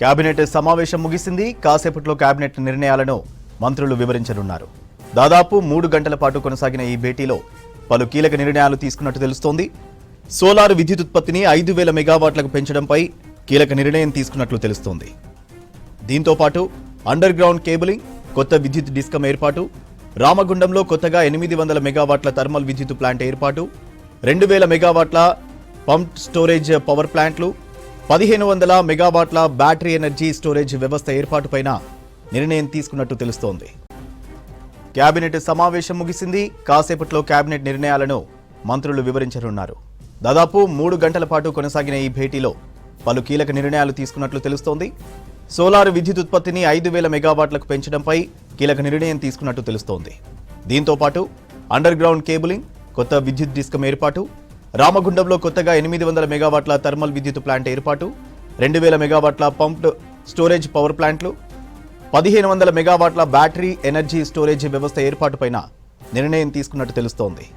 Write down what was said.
Cabinet సమావేశం ముగిసింది. కాసేపట్లో కేబినెట్ నిర్ణయాలను మంత్రులు వివరించనున్నారు. దాదాపు 3 గంటల పాటు కొనసాగిన ఈ భేటీలో పలు కీలక నిర్ణయాలు తీసుకున్నట్టు తెలుస్తోంది. సోలార్ విద్యుత్ ఉత్పత్తిని 5,000 మెగావాట్లకు పెంచడంపై కీలక నిర్ణయం తీసుకున్నట్లు తెలుస్తోంది. దీంతో పాటు అండర్ గ్రౌండ్ కేబులింగ్, కొత్త విద్యుత్ డిస్కమ్ ఏర్పాటు, రామగుండంలో కొత్తగా 800 మెగావాట్ల థర్మల్ విద్యుత్ ప్లాంట్ ఏర్పాటు, 2,000 మెగావాట్ల పంప్డ్ స్టోరేజ్ పవర్ ప్లాంట్లు, 1,500 మెగావాట్ల బ్యాటరీ ఎనర్జీ స్టోరేజ్ వ్యవస్థ ఏర్పాటుపైన నిర్ణయం తీసుకున్నట్టు తెలుస్తోంది. కేబినెట్ సమావేశం ముగిసింది. కాసేపట్లో కేబినెట్ నిర్ణయాలను మంత్రులు వివరించనున్నారు. దాదాపు 3 గంటల పాటు కొనసాగిన ఈ భేటీలో పలు కీలక నిర్ణయాలు తీసుకున్నట్లు తెలుస్తోంది. సోలార్ విద్యుత్ ఉత్పత్తిని 5,000 మెగావాట్లకు పెంచడంపై కీలక నిర్ణయం తీసుకున్నట్టు తెలుస్తోంది. దీంతో పాటు అండర్ గ్రౌండ్ కేబులింగ్, కొత్త విద్యుత్ డిస్కమ్ ఏర్పాటు, రామగుండంలో కొత్తగా 800 మెగావాట్ల థర్మల్ విద్యుత్ ప్లాంట్ ఏర్పాటు, 2,000 మెగావాట్ల పంప్డ్ స్టోరేజ్ పవర్ ప్లాంట్లు, 1,500 మెగావాట్ల బ్యాటరీ ఎనర్జీ స్టోరేజ్ వ్యవస్థ ఏర్పాటుపైన నిర్ణయం తీసుకున్నట్టు తెలుస్తోంది.